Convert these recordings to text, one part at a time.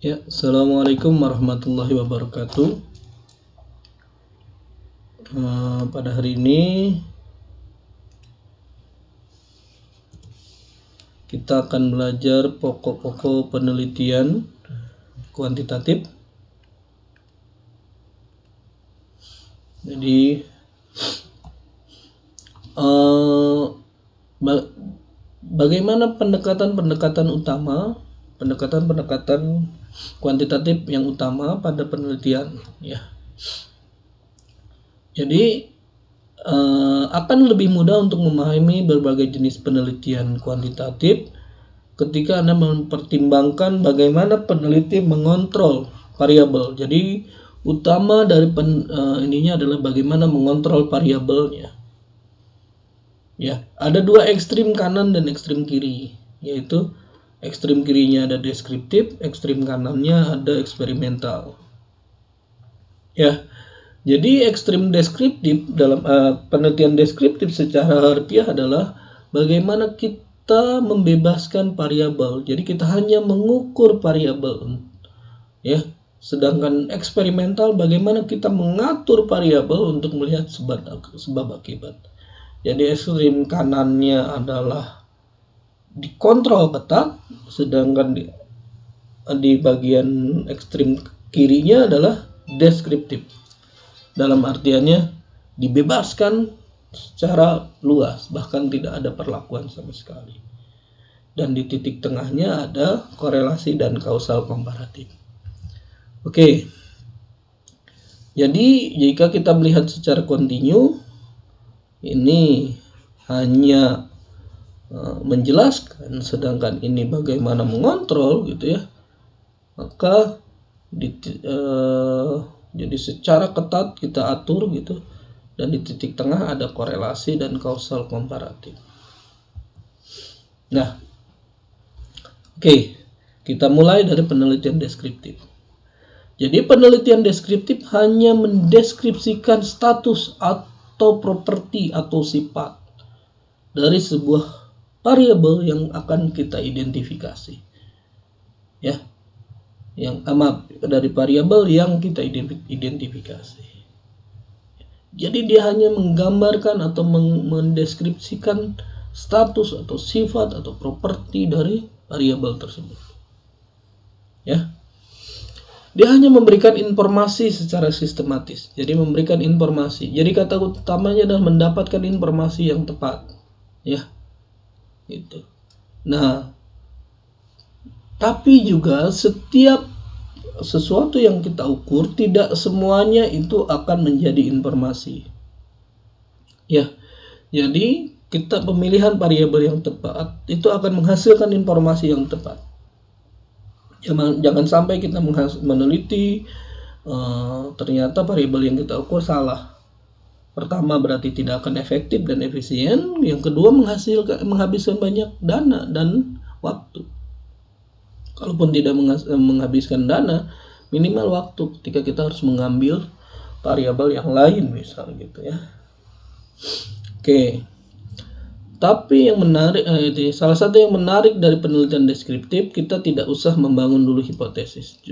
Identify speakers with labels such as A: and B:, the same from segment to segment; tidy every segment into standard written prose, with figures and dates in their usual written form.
A: Ya, Assalamualaikum warahmatullahi wabarakatuh. Pada hari ini kita akan belajar pokok-pokok penelitian kuantitatif. Jadi, bagaimana pendekatan-pendekatan utama, pendekatan-pendekatan kuantitatif yang utama pada penelitian, ya. Jadi akan lebih mudah untuk memahami berbagai jenis penelitian kuantitatif ketika Anda mempertimbangkan bagaimana peneliti mengontrol variabel. Jadi utama dari ininya adalah bagaimana mengontrol variabelnya. Ya, ada dua ekstrim kanan dan ekstrim kiri, yaitu ekstrim kirinya ada deskriptif, ekstrim kanannya ada eksperimental. Ya. Jadi ekstrim deskriptif dalam penelitian deskriptif secara harfiah adalah bagaimana kita membebaskan variabel. Jadi kita hanya mengukur variabel, ya. Sedangkan eksperimental bagaimana kita mengatur variabel untuk melihat sebab akibat. Jadi ekstrim kanannya adalah dikontrol ketat, sedangkan di bagian ekstrim kirinya adalah deskriptif. Dalam artiannya dibebaskan secara luas, bahkan tidak ada perlakuan sama sekali. Dan di titik tengahnya ada korelasi dan kausal komparatif. Oke. Jadi jika kita melihat secara kontinu, ini hanya menjelaskan, sedangkan ini bagaimana mengontrol, gitu ya. Maka jadi secara ketat kita atur gitu, dan di titik tengah ada korelasi dan kausal komparatif. Nah, oke, kita mulai dari penelitian deskriptif. Jadi penelitian deskriptif hanya mendeskripsikan status atau properti atau sifat dari sebuah variabel yang akan kita identifikasi. Ya. Dari variabel yang kita identifikasi. Jadi dia hanya menggambarkan atau mendeskripsikan status atau sifat atau properti dari variabel tersebut. Ya. Dia hanya memberikan informasi secara sistematis. Jadi memberikan informasi. Jadi kata utamanya adalah mendapatkan informasi yang tepat. Ya. Itu. Nah, tapi juga setiap sesuatu yang kita ukur tidak semuanya itu akan menjadi informasi. Ya. Jadi kita pemilihan variabel yang tepat itu akan menghasilkan informasi yang tepat. Jangan sampai kita meneliti ternyata variabel yang kita ukur salah. Pertama berarti tidak akan efektif dan efisien. Yang kedua menghabiskan banyak dana dan waktu. Kalaupun tidak menghabiskan dana, minimal waktu ketika kita harus mengambil variabel yang lain misal gitu ya. Oke. Tapi yang menarik, salah satu yang menarik dari penelitian deskriptif, kita tidak usah membangun dulu hipotesis.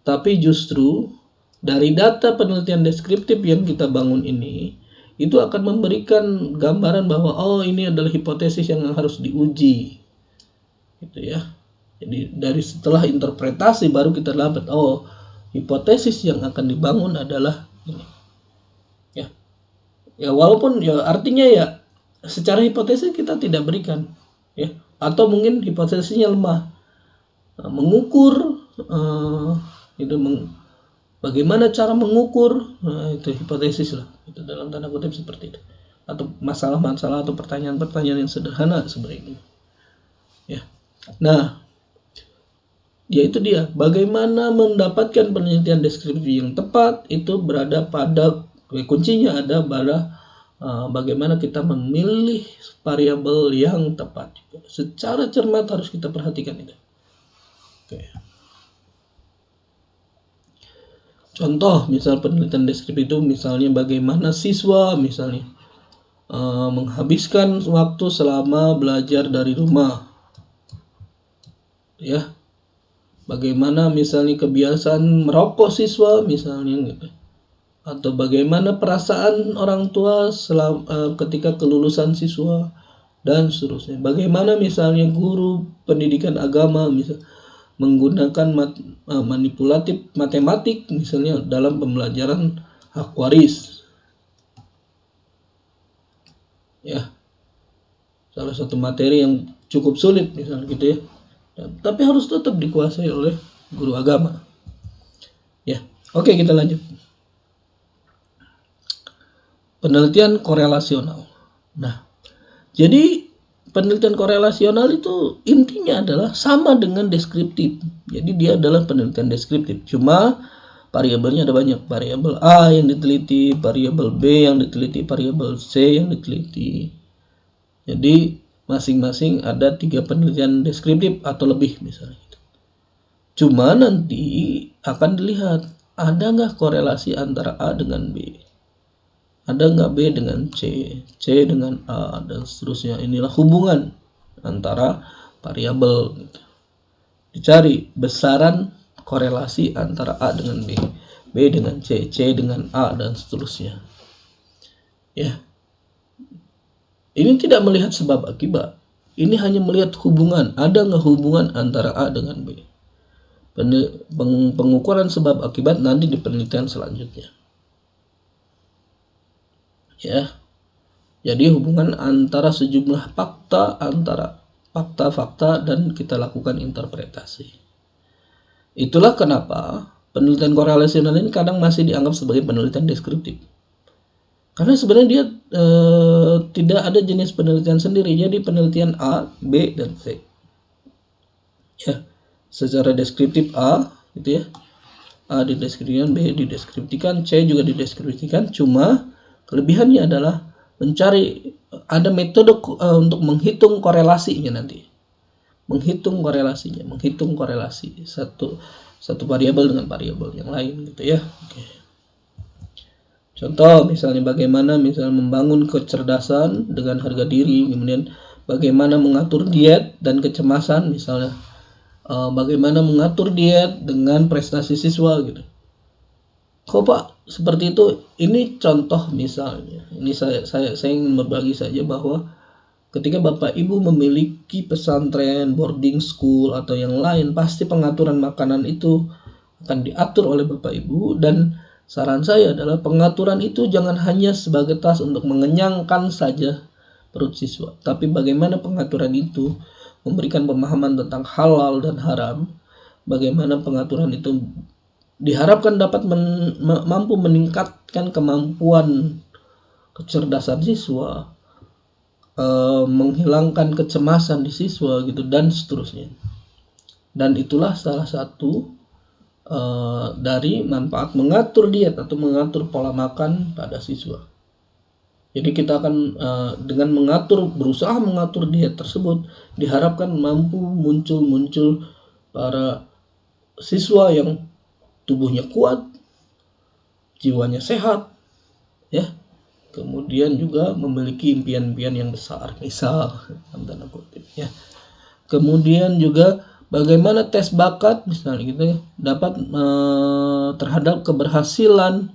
A: Tapi justru dari data penelitian deskriptif yang kita bangun ini, itu akan memberikan gambaran bahwa ini adalah hipotesis yang harus diuji. Gitu ya. Jadi dari setelah interpretasi baru kita dapat hipotesis yang akan dibangun adalah ini. Ya. Ya walaupun ya artinya ya secara hipotesis kita tidak berikan ya, atau mungkin hipotesisnya lemah. Mengukur bagaimana cara mengukur, itu hipotesis lah. Itu dalam tanda kutip seperti itu. Atau masalah-masalah atau pertanyaan-pertanyaan yang sederhana sebenarnya. Ya. Nah, yaitu dia bagaimana mendapatkan penelitian deskriptif yang tepat itu berada pada kuncinya ada pada bagaimana kita memilih variabel yang tepat. Secara cermat harus kita perhatikan itu. Oke. Contoh misal penelitian deskriptif itu misalnya bagaimana siswa misalnya menghabiskan waktu selama belajar dari rumah. Ya. bagaimana misalnya kebiasaan merokok siswa misalnya gitu, atau bagaimana perasaan orang tua ketika kelulusan siswa dan seterusnya. Bagaimana misalnya guru pendidikan agama menggunakan manipulatif matematik misalnya dalam pembelajaran hak waris. Ya, salah satu materi yang cukup sulit misalnya gitu ya. Tapi harus tetap dikuasai oleh guru agama. Ya, oke, kita lanjut. Penelitian korelasional. Nah, jadi penelitian korelasional itu intinya adalah sama dengan deskriptif. Jadi dia adalah penelitian deskriptif. Cuma variabelnya ada banyak. Variabel A yang diteliti, variabel B yang diteliti, variabel C yang diteliti. Jadi masing-masing ada 3 penelitian deskriptif atau lebih misalnya. Cuma nanti akan dilihat ada nggak korelasi antara A dengan B. Ada nggak B dengan C, C dengan A, dan seterusnya. Inilah hubungan antara variabel. Dicari besaran korelasi antara A dengan B, B dengan C, C dengan A, dan seterusnya. Ya, ini tidak melihat sebab akibat. Ini hanya melihat hubungan. Ada nggak hubungan antara A dengan B? Pengukuran sebab akibat nanti di penelitian selanjutnya. Ya, jadi hubungan antara sejumlah fakta, antara fakta-fakta, dan kita lakukan interpretasi. Itulah kenapa penelitian korelasional ini kadang masih dianggap sebagai penelitian deskriptif. Karena sebenarnya dia tidak ada jenis penelitian sendiri. Jadi penelitian A, B, dan C. Ya, secara deskriptif A, gitu ya. A dideskripsikan, B dideskripsikan, C juga dideskripsikan. Cuma kelebihannya adalah mencari ada metode untuk menghitung korelasinya nanti. Menghitung korelasi satu variabel dengan variabel yang lain gitu ya. Oke. Contoh misalnya bagaimana membangun kecerdasan dengan harga diri, kemudian bagaimana mengatur diet dan kecemasan misalnya. Bagaimana mengatur diet dengan prestasi siswa gitu. Kok Pak seperti itu? Ini contoh misalnya. Ini saya ingin berbagi saja bahwa ketika Bapak Ibu memiliki pesantren, boarding school, atau yang lain, pasti pengaturan makanan itu akan diatur oleh Bapak Ibu. Dan saran saya adalah pengaturan itu jangan hanya sebagai tas untuk mengenyangkan saja perut siswa, tapi bagaimana pengaturan itu memberikan pemahaman tentang halal dan haram. Bagaimana pengaturan itu diharapkan dapat mampu meningkatkan kemampuan kecerdasan siswa, menghilangkan kecemasan di siswa gitu, dan seterusnya. Dan itulah salah satu dari manfaat mengatur diet atau mengatur pola makan pada siswa. Jadi kita akan dengan berusaha mengatur diet tersebut diharapkan mampu muncul para siswa yang tubuhnya kuat, jiwanya sehat, ya. Kemudian juga memiliki impian-impian yang besar, misal tanda kutip, ya. Kemudian juga bagaimana tes bakat misalnya gitu ya, dapat terhadap keberhasilan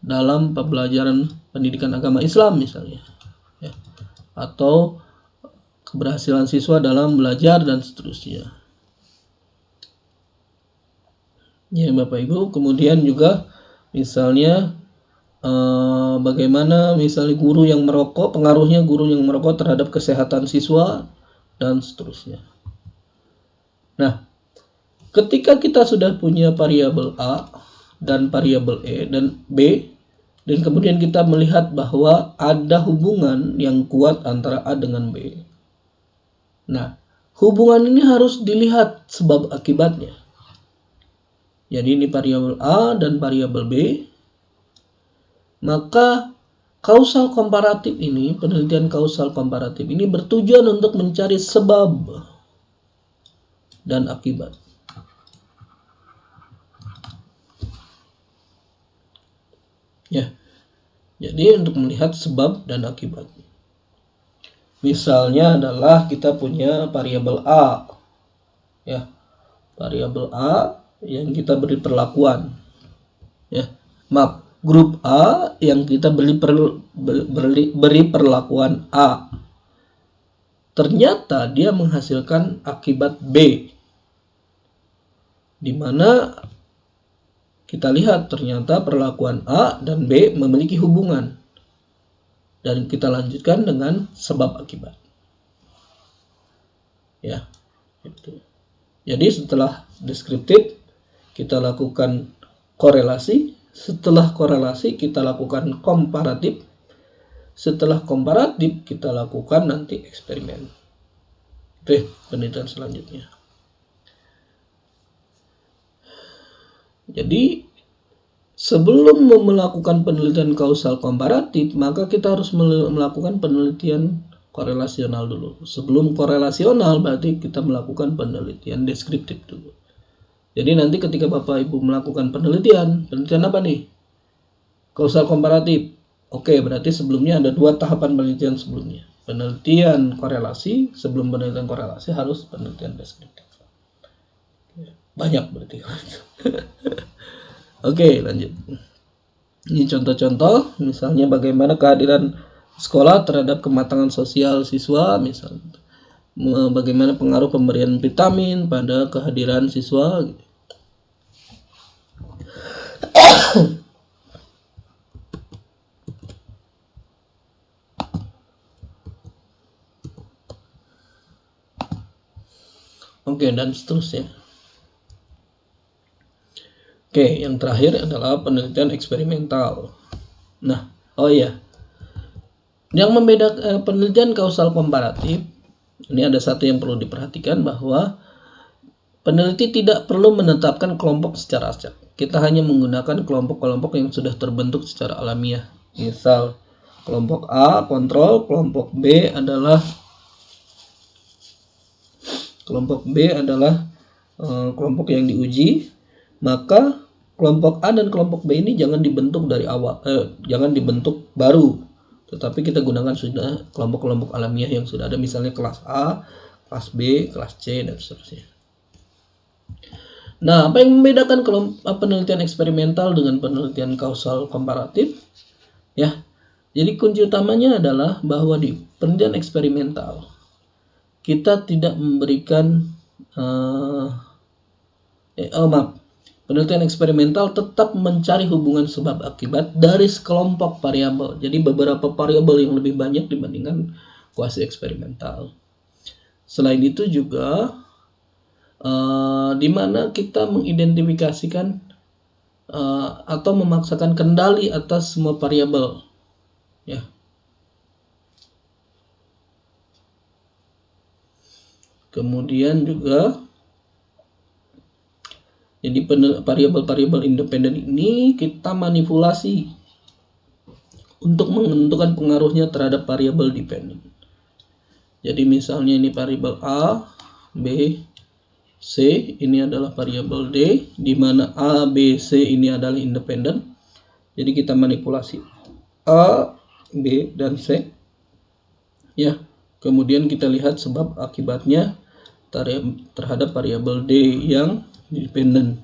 A: dalam pembelajaran pendidikan agama Islam misalnya, ya. Atau keberhasilan siswa dalam belajar dan seterusnya. Ya Bapak Ibu, kemudian juga misalnya bagaimana misalnya pengaruhnya guru yang merokok terhadap kesehatan siswa dan seterusnya. Nah, ketika kita sudah punya variabel A dan variabel E dan B, dan kemudian kita melihat bahwa ada hubungan yang kuat antara A dengan B. Nah, hubungan ini harus dilihat sebab akibatnya. Jadi ini variabel A dan variabel B. Maka kausal komparatif ini, penelitian kausal komparatif ini bertujuan untuk mencari sebab dan akibat. Ya. Jadi untuk melihat sebab dan akibat. Misalnya adalah kita punya variabel A. ya. Variabel A yang kita beri perlakuan, ya. Maaf, grup A yang kita beri perlakuan A. Ternyata dia menghasilkan akibat B, di mana kita lihat ternyata perlakuan A dan B memiliki hubungan. Dan kita lanjutkan dengan sebab akibat. Ya, itu. Jadi setelah deskriptif kita lakukan korelasi, setelah korelasi kita lakukan komparatif, setelah komparatif kita lakukan nanti eksperimen. Oke, penelitian selanjutnya. Jadi sebelum melakukan penelitian kausal komparatif, maka kita harus melakukan penelitian korelasional dulu. Sebelum korelasional berarti kita melakukan penelitian deskriptif dulu. Jadi nanti ketika Bapak Ibu melakukan penelitian apa nih? Kausal komparatif. Oke, berarti sebelumnya ada 2 tahapan penelitian sebelumnya. Penelitian korelasi, sebelum penelitian korelasi harus penelitian deskriptif. Banyak berarti. Oke, lanjut. Ini contoh-contoh, misalnya bagaimana kehadiran sekolah terhadap kematangan sosial siswa, misalnya bagaimana pengaruh pemberian vitamin pada kehadiran siswa. Oke, dan seterusnya. Oke, yang terakhir adalah penelitian eksperimental. Nah, yang membedakan penelitian kausal komparatif, ini ada satu yang perlu diperhatikan, bahwa peneliti tidak perlu menetapkan kelompok secara acak. Kita hanya menggunakan kelompok-kelompok yang sudah terbentuk secara alamiah. Misal, kelompok A kontrol, kelompok B adalah kelompok yang diuji. Maka kelompok A dan kelompok B ini jangan dibentuk dari awal, jangan dibentuk baru, tetapi kita gunakan sudah kelompok-kelompok alamiah yang sudah ada, misalnya kelas A, kelas B, kelas C, dan seterusnya. Nah, apa yang membedakan penelitian eksperimental dengan penelitian kausal komparatif? Ya, jadi kunci utamanya adalah bahwa di penelitian eksperimental kita tidak memberikan penelitian eksperimental tetap mencari hubungan sebab akibat dari sekelompok variabel. Jadi beberapa variabel yang lebih banyak dibandingkan kuasi eksperimental. Selain itu juga di mana kita mengidentifikasikan atau memaksakan kendali atas semua variabel, ya. Kemudian juga jadi variabel-variabel independen ini kita manipulasi untuk menentukan pengaruhnya terhadap variabel dependen. Jadi misalnya ini variabel A, B, C, ini adalah variabel D, di mana A, B, C ini adalah independen. Jadi kita manipulasi A, B, dan C. Ya, kemudian kita lihat sebab akibatnya terhadap variabel D yang independen,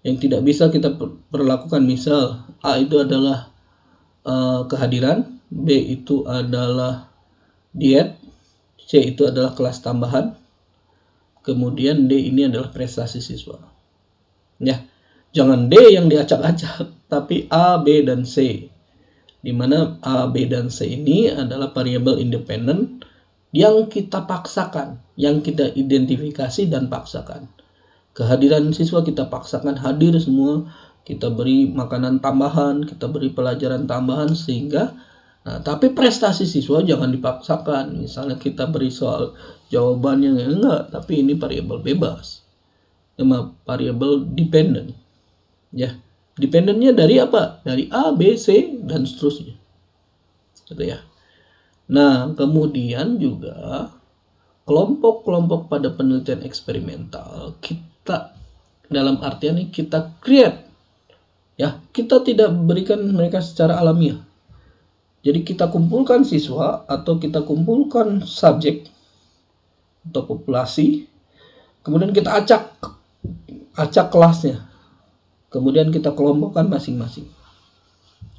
A: yang tidak bisa kita perlakukan. Misal A itu adalah kehadiran, B itu adalah diet, C itu adalah kelas tambahan, kemudian D ini adalah prestasi siswa. Ya, jangan D yang diacak-acak, tapi A, B, dan C, di mana A, B, dan C ini adalah variabel independen yang kita paksakan, yang kita identifikasi dan paksakan. Kehadiran siswa kita paksakan hadir semua, kita beri makanan tambahan, kita beri pelajaran tambahan sehingga tapi prestasi siswa jangan dipaksakan. Misalnya kita beri soal jawabannya enggak, tapi ini variabel bebas. Variabel dependent. Ya, dependennya dari apa? Dari A, B, C, dan seterusnya. Gitu ya. Nah, kemudian juga kelompok-kelompok pada penelitian eksperimental kita dalam artian ini kita create. Ya, kita tidak berikan mereka secara alamiah. Jadi kita kumpulkan siswa atau kita kumpulkan subjek atau populasi, Kemudian kita acak kelasnya. Kemudian kita kelompokkan masing-masing.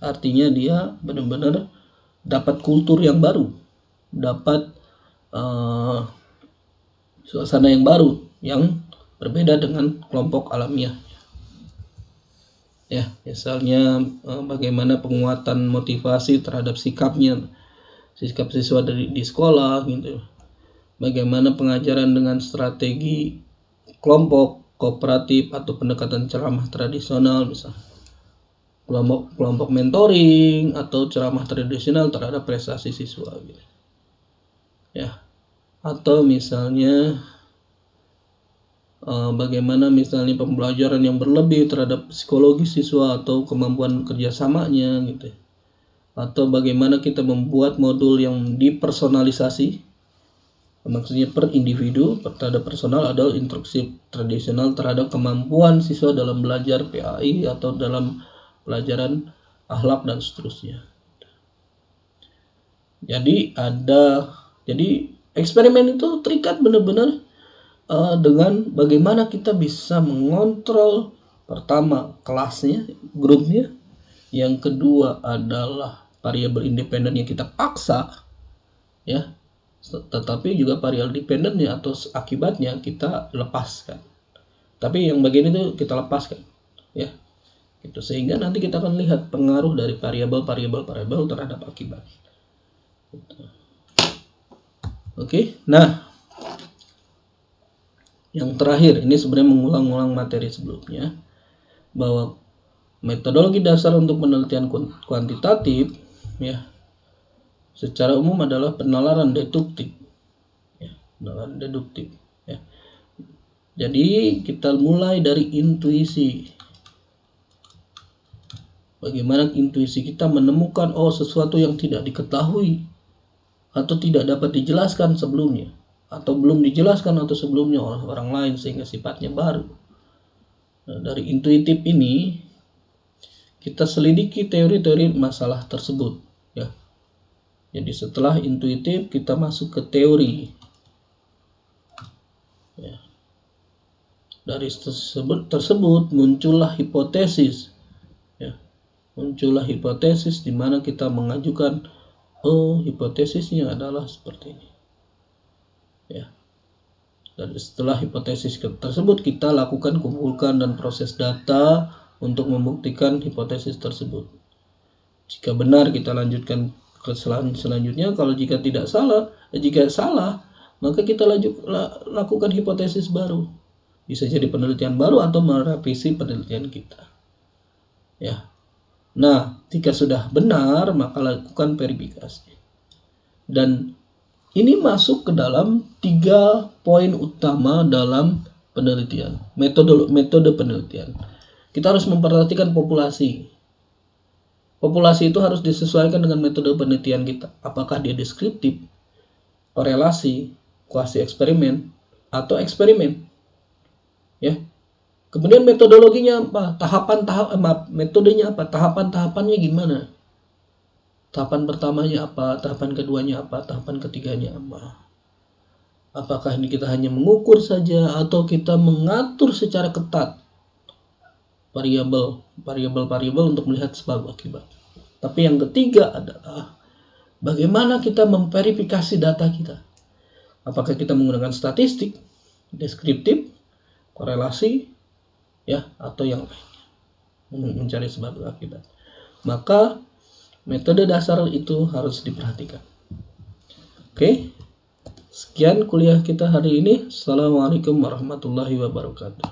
A: Artinya dia benar-benar dapat kultur yang baru, dapat suasana yang baru yang berbeda dengan kelompok alamiah. Ya, misalnya bagaimana penguatan motivasi terhadap sikap siswa di sekolah gitu. Bagaimana pengajaran dengan strategi kelompok, kooperatif atau pendekatan ceramah tradisional misalnya. Kelompok mentoring atau ceramah tradisional terhadap prestasi siswa gitu. Ya. Atau misalnya bagaimana misalnya pembelajaran yang berlebih terhadap psikologi siswa atau kemampuan kerjasamanya gitu. Atau bagaimana kita membuat modul yang dipersonalisasi, maksudnya per individu terhadap personal adalah instruksi tradisional terhadap kemampuan siswa dalam belajar PAI atau dalam pelajaran akhlak dan seterusnya. Jadi eksperimen itu terikat benar-benar dengan bagaimana kita bisa mengontrol pertama kelasnya, grupnya, yang kedua adalah variabel independen yang kita paksa, ya, tetapi juga variabel dependennya atau akibatnya kita lepaskan. Tapi yang bagian itu kita lepaskan, ya. Itu sehingga nanti kita akan lihat pengaruh dari variabel terhadap akibat. Oke, nah yang terakhir ini sebenarnya mengulang-ulang materi sebelumnya, bahwa metodologi dasar untuk penelitian kuantitatif, ya, secara umum adalah penalaran deduktif, ya, penalaran deduktif, ya. Jadi kita mulai dari intuisi. Bagaimana intuisi kita menemukan sesuatu yang tidak diketahui atau tidak dapat dijelaskan sebelumnya, atau belum dijelaskan atau sebelumnya oleh orang lain sehingga sifatnya baru. Nah, dari intuitif ini kita selidiki teori-teori masalah tersebut, ya. Jadi setelah intuitif kita masuk ke teori, ya. Dari tersebut muncullah hipotesis, ya. Muncullah hipotesis di mana kita mengajukan hipotesisnya adalah seperti ini, ya. Dan setelah hipotesis tersebut kita lakukan kumpulkan dan proses data untuk membuktikan hipotesis tersebut. Jika benar kita lanjutkan ke selanjutnya, kalau jika salah maka kita lakukan hipotesis baru. Bisa jadi penelitian baru atau merevisi penelitian kita, ya. Nah, jika sudah benar, maka lakukan verifikasi. Dan ini masuk ke dalam 3 poin utama dalam penelitian, metode penelitian. Kita harus memperhatikan populasi. Populasi itu harus disesuaikan dengan metode penelitian kita. Apakah dia deskriptif, korelasi, kuasi eksperimen, atau eksperimen, ya. Kemudian metodologinya apa? Metodenya apa? Tahapan-tahapannya gimana? Tahapan pertamanya apa? Tahapan keduanya apa? Tahapan ketiganya apa? Apakah ini kita hanya mengukur saja atau kita mengatur secara ketat variabel untuk melihat sebab akibat? Tapi yang ketiga adalah bagaimana kita memverifikasi data kita? Apakah kita menggunakan statistik, deskriptif, korelasi, ya, atau yang lainnya, mencari sebab akibat? Maka metode dasar itu harus diperhatikan. Oke, sekian kuliah kita hari ini. Assalamualaikum warahmatullahi wabarakatuh.